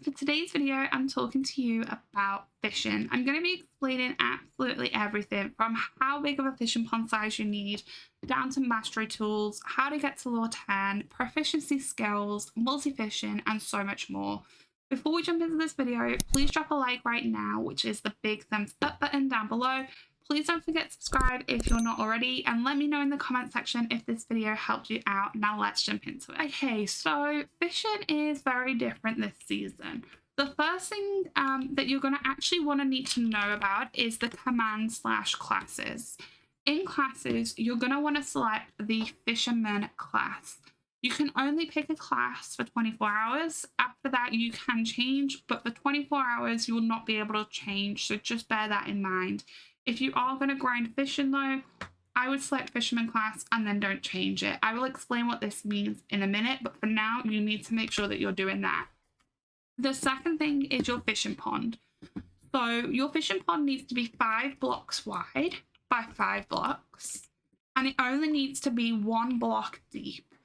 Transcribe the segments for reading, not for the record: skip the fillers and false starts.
for today's video, I'm talking to you about fishing. I'm going to be explaining absolutely everything from how big of a fishing pond size you need, down to mastery tools, how to get to lure 10, proficiency skills, multi-fishing, and so much more. Before we jump into this video, please drop a like right now, which is the big thumbs up button down below. Please don't forget to subscribe if you're not already, and let me know in the comment section if this video helped you out. Now let's jump into it. Okay, so fishing is very different this season. The first thing that you're going to actually want to need to know about is the command/classes. In classes, you're going to want to select the fisherman class. You can only pick a class for 24 hours. After that, you can change, but for 24 hours, you will not be able to change, so just bear that in mind. If you are going to grind fishing though, I would select fisherman class and then don't change it. I will explain what this means in a minute, but for now, you need to make sure that you're doing that. The second thing is your fishing pond. So your fishing pond needs to be 5 blocks wide by 5 blocks, and it only needs to be 1 block deep.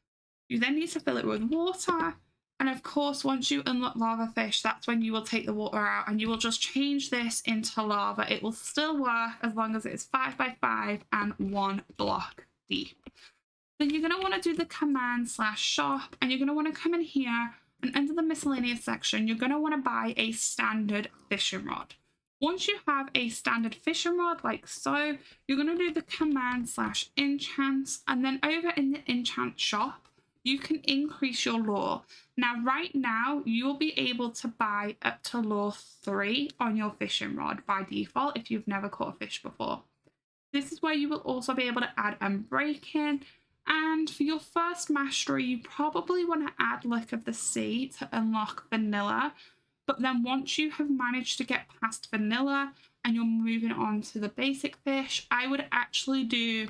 You then need to fill it with water. And of course, once you unlock lava fish, that's when you will take the water out and you will just change this into lava. It will still work as long as it is 5 by 5 and 1 block deep. Then you're going to want to do the command/shop, and you're going to want to come in here and under the miscellaneous section, you're going to want to buy a standard fishing rod. Once you have a standard fishing rod like so, you're going to do the command/enchants, and then over in the enchant shop, you can increase your lure. Now, right now, you'll be able to buy up to lure 3 on your fishing rod by default if you've never caught a fish before. This is where you will also be able to add unbreaking. And for your first mastery, you probably want to add Look of the Sea to unlock vanilla. But then once you have managed to get past vanilla and you're moving on to the basic fish, I would actually do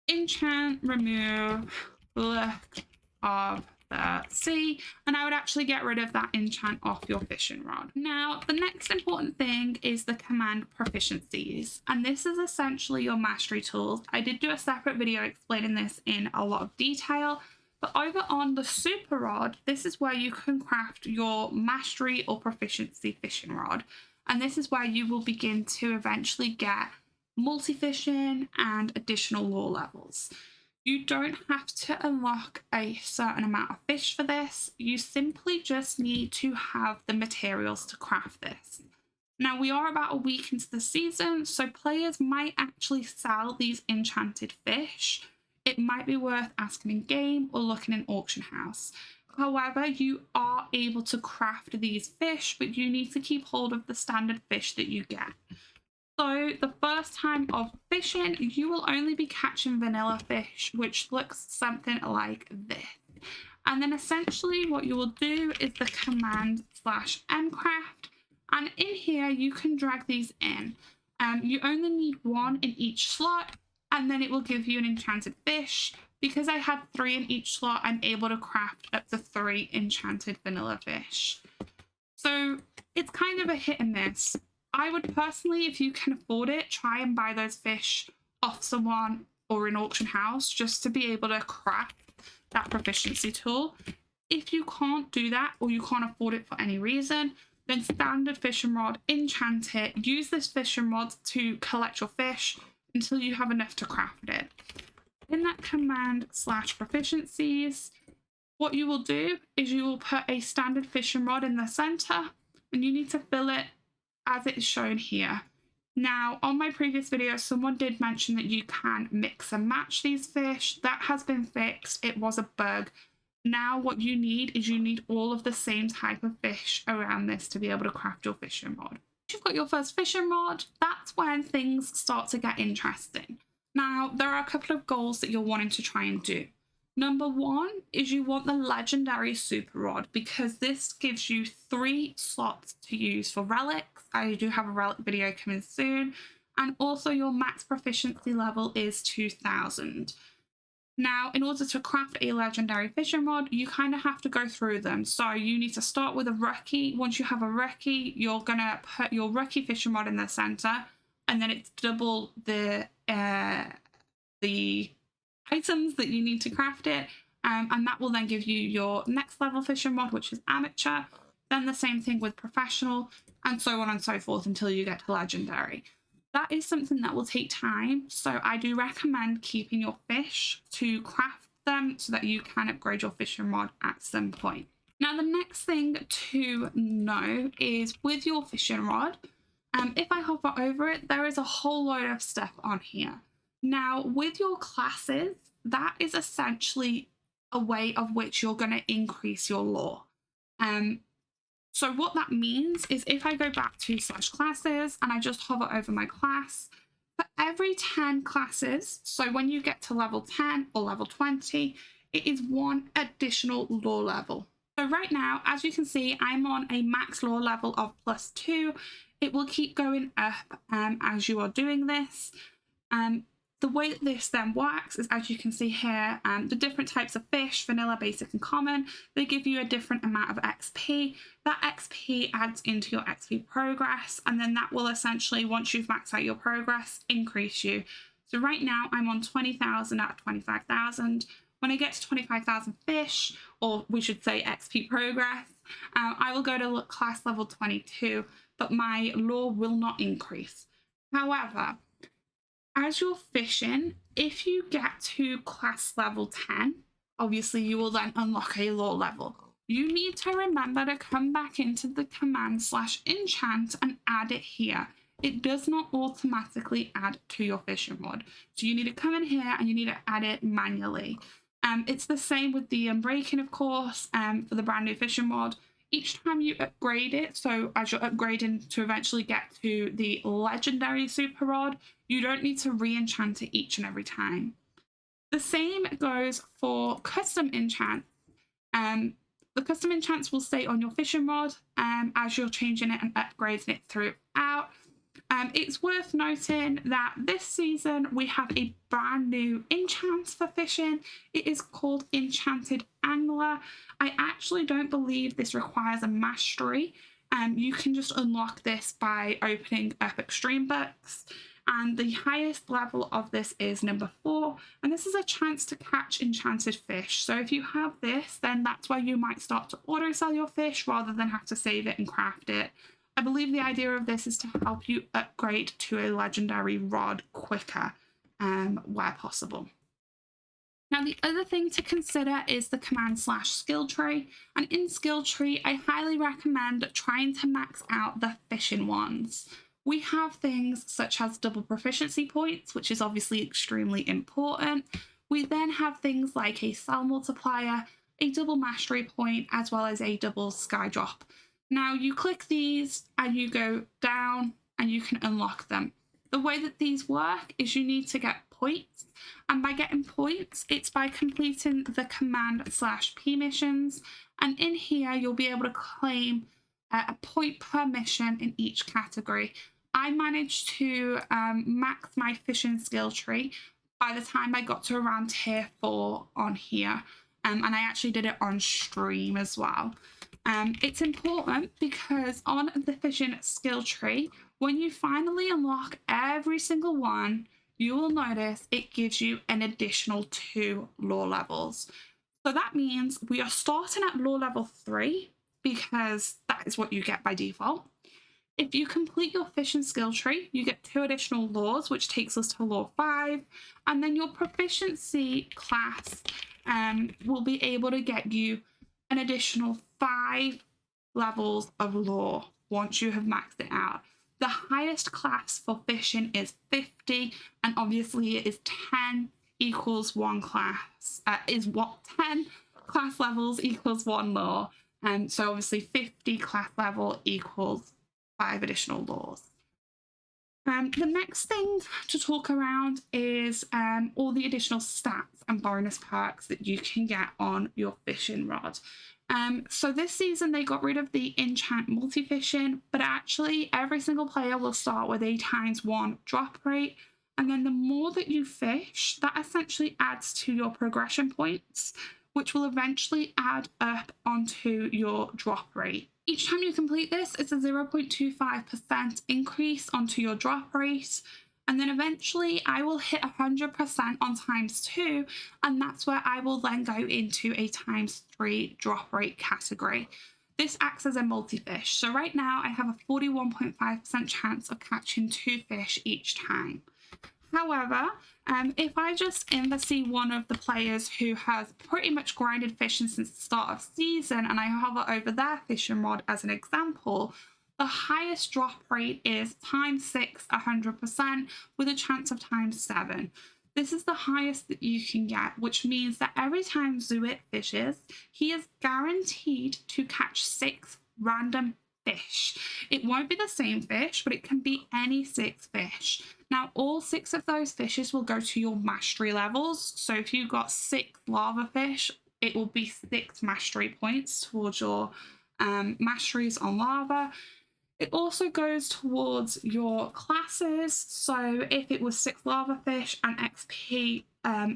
enchant, remove, Look of the Sea, and I would actually get rid of that enchant off your fishing rod. Now, the next important thing is the command proficiencies, and this is essentially your mastery tools. I did do a separate video explaining this in a lot of detail, but over on the super rod, this is where you can craft your mastery or proficiency fishing rod, and this is where you will begin to eventually get multi-fishing and additional lure levels. You don't have to unlock a certain amount of fish for this. You simply just need to have the materials to craft this. Now, we are about a week into the season, so players might actually sell these enchanted fish. It might be worth asking in game or looking in auction house. However, you are able to craft these fish, but you need to keep hold of the standard fish that you get. So the first time of fishing, you will only be catching vanilla fish, which looks something like this. And then essentially what you will do is the command/mcraft, and in here you can drag these in. You only need 1 in each slot, and then it will give you an enchanted fish. Because I had 3 in each slot, I'm able to craft up to 3 enchanted vanilla fish. So it's kind of a hit and miss. I would personally, if you can afford it, try and buy those fish off someone or in auction house just to be able to craft that proficiency tool. If you can't do that or you can't afford it for any reason, then standard fishing rod, enchant it, use this fishing rod to collect your fish until you have enough to craft it. In that command/proficiencies, what you will do is you will put a standard fishing rod in the center, and you need to fill it as it is shown here. Now, on my previous video, someone did mention that you can mix and match these fish. That has been fixed. It was a bug. Now what you need is you need all of the same type of fish around this to be able to craft your fishing rod. Once you've got your first fishing rod, that's when things start to get interesting. Now, there are a couple of goals that you're wanting to try and do. Number 1 is you want the legendary super rod, because this gives you 3 slots to use for relics. I do have a relic video coming soon, and also your max proficiency level is 2000. Now, in order to craft a legendary fishing rod, you kind of have to go through them. So you need to start with a rookie. Once you have a rookie, you're going to put your rookie fishing rod in the center, and then it's double the items that you need to craft it, and that will then give you your next level fishing rod, which is amateur. then the same thing with professional, and so on and so forth until you get to legendary. That is something that will take time, so I do recommend keeping your fish to craft them so that you can upgrade your fishing rod at some point. Now, the next thing to know is with your fishing rod, if I hover over it, there is a whole load of stuff on here. Now, with your classes, that is essentially a way of which you're going to increase your lore. So what that means is if I go back to /classes and I just hover over my class, for every 10 classes, so when you get to level 10 or level 20, it is one additional lore level. So right now, as you can see, I'm on a max lore level of +2. It will keep going up as you are doing this. The way that this then works is, as you can see here, the different types of fish, vanilla, basic, and common, they give you a different amount of XP. That XP adds into your XP progress, and then that will essentially, once you've maxed out your progress, increase you. So right now I'm on 20,000 out of 25,000. When I get to 25,000 fish, or we should say XP progress, I will go to class level 22, but my lore will not increase. However, as you're fishing, if you get to class level 10, obviously you will then unlock a lore level. You need to remember to come back into the command /enchant and add it here. It does not automatically add to your fishing rod. So you need to come in here and you need to add it manually. It's the same with the unbreaking, of course, for the brand new fishing rod. Each time you upgrade it, so as you're upgrading to eventually get to the legendary super rod, you don't need to re-enchant it each and every time. The same goes for custom enchants. The custom enchants will stay on your fishing rod as you're changing it and upgrading it throughout. It's worth noting that this season we have a brand new enchant for fishing. It is called Enchanted Angler. I actually don't believe this requires a mastery. You can just unlock this by opening up extreme books. And the highest level of this is number 4, and this is a chance to catch enchanted fish. So if you have this, then that's where you might start to auto sell your fish rather than have to save it and craft it. I believe the idea of this is to help you upgrade to a legendary rod quicker where possible. Now, the other thing to consider is the command /skill tree, and in skill tree I highly recommend trying to max out the fishing ones. We have things such as double proficiency points, which is obviously extremely important. We then have things like a cell multiplier, a double mastery point, as well as a double sky drop. Now you click these and you go down and you can unlock them. The way that these work is you need to get points, and by getting points, it's by completing the command /p missions, and in here you'll be able to claim a point per mission in each category. I managed to max my fishing skill tree by the time I got to around tier 4 on here, and I actually did it on stream as well. It's important because on the fishing skill tree, when you finally unlock every single one, you will notice it gives you an additional 2 lore levels. So that means we are starting at lore level 3 because that is what you get by default. If you complete your fishing skill tree, you get 2 additional lores, which takes us to lore 5, and then your proficiency class will be able to get you an additional 5 levels of lore once you have maxed it out. The highest class for fishing is 50, and obviously it is 10 equals 1 class, 10 class levels equals 1 lore. So obviously 50 class level equals 5 additional lores. The next thing to talk around is all the additional stats and bonus perks that you can get on your fishing rod. So this season they got rid of the enchant multi-fishing, but actually every single player will start with a ×1 drop rate, and then the more that you fish, that essentially adds to your progression points, which will eventually add up onto your drop rate. Each time you complete this, it's a 0.25% increase onto your drop rate, and then eventually I will hit 100% on ×2, and that's where I will then go into a ×3 drop rate category. This acts as a multi-fish. So right now I have a 41.5% chance of catching 2 fish each time. However, if I just see one of the players who has pretty much grinded fishing since the start of season, and I hover over their fishing rod as an example, the highest drop rate is ×6, 100%, with a chance of ×7. This is the highest that you can get, which means that every time Zuit fishes, he is guaranteed to catch 6 random fish. It won't be the same fish, but it can be any 6 fish. Now, all 6 of those fishes will go to your mastery levels. So if you've got 6 lava fish, it will be 6 mastery points towards your masteries on lava. It also goes towards your classes. So if it was 6 lava fish and XP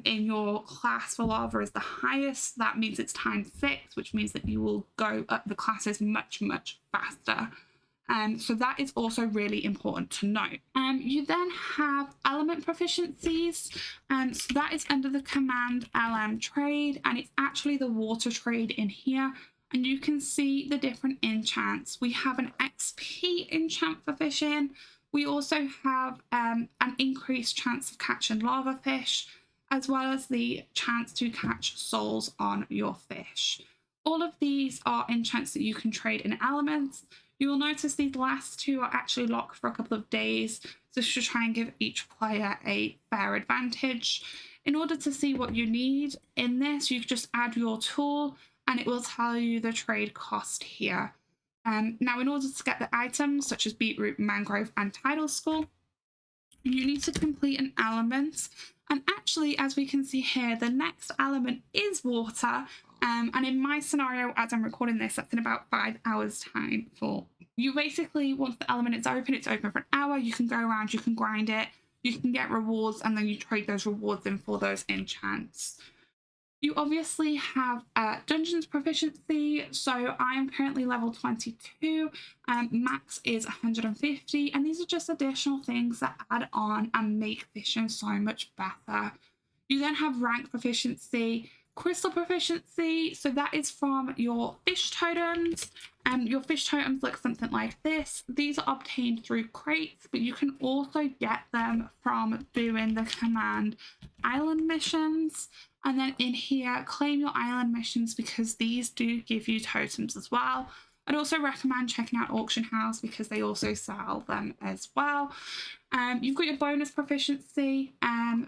in your class for lava is the highest, that means it's ×6, which means that you will go up the classes much, much faster. So that is also really important to note. You then have element proficiencies. So that is under the command LM trade, and it's actually the water trade in here. And you can see the different enchants. We have an XP enchant for fishing. We also have an increased chance of catching lava fish, as well as the chance to catch souls on your fish. All of these are enchants that you can trade in elements. You will notice these last 2 are actually locked for a couple of days, just to try and give each player a fair advantage. In order to see what you need in this, you just add your tool and it will tell you the trade cost here. Now, in order to get the items such as beetroot, mangrove, and tidal skull, you need to complete an element. And actually, as we can see here, the next element is water. And in my scenario, as I'm recording this, that's in about 5 hours time. For you basically, once the element is open, it's open for an hour. You can go around, you can grind it, you can get rewards, and then you trade those rewards in for those enchants. You obviously have dungeons proficiency, so I am currently level 22, max is 150, and these are just additional things that add on and make fishing so much better. You then have rank proficiency, crystal proficiency, so that is from your fish totems. Your fish totems look something like this. These are obtained through crates, but you can also get them from doing the command island missions. And then in here, claim your island missions, because these do give you totems as well. I'd also recommend checking out Auction House because they also sell them as well. You've got your bonus proficiency,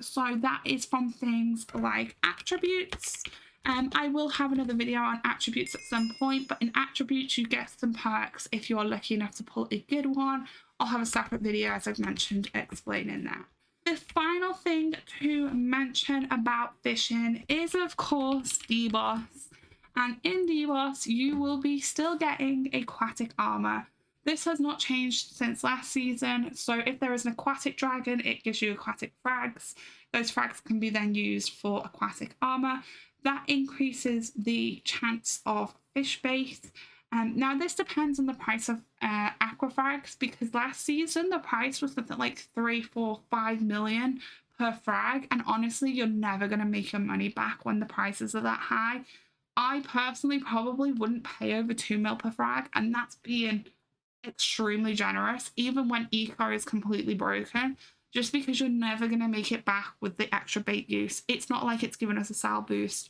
so that is from things like attributes. I will have another video on attributes at some point, but in attributes you get some perks if you are lucky enough to pull a good one. I'll have a separate video, as I've mentioned, explaining that. The final thing to mention about fishing is, of course, deboss. And in deboss, you will be still getting aquatic armor. This has not changed since last season, so if there is an aquatic dragon, it gives you aquatic frags. Those frags can be then used for aquatic armor. That increases the chance of fish bait. Now, this depends on the price of aqua frags, because last season the price was something like 3, 4, 5 million per frag, and honestly, you're never going to make your money back when the prices are that high. I personally probably wouldn't pay over 2 mil per frag, and that's being extremely generous, even when eco is completely broken, just because you're never going to make it back with the extra bait use. It's not like it's giving us a sal boost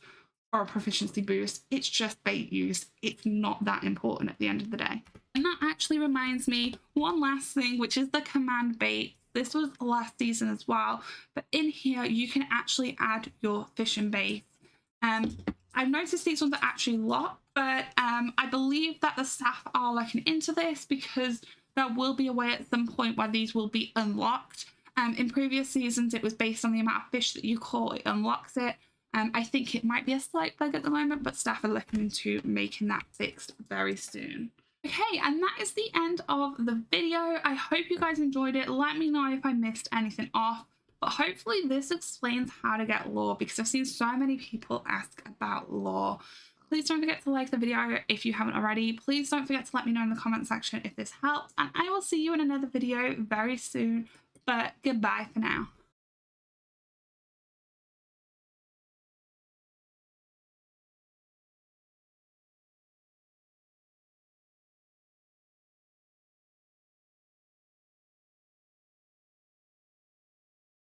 or a proficiency boost, it's just bait use. It's not that important at the end of the day. And that actually reminds me, one last thing, which is the command bait. This was last season as well, but in here you can actually add your fishing bait. I've noticed these ones are actually locked, but I believe that the staff are looking into this, because there will be a way at some point where these will be unlocked. In previous seasons, it was based on the amount of fish that you caught, it unlocks it. I think it might be a slight bug at the moment, but staff are looking into making that fixed very soon. Okay, and that is the end of the video. I hope you guys enjoyed it. Let me know if I missed anything off. But hopefully this explains how to get lore, because I've seen so many people ask about lore. Please don't forget to like the video if you haven't already. Please don't forget to let me know in the comment section if this helped. And I will see you in another video very soon. But goodbye for now.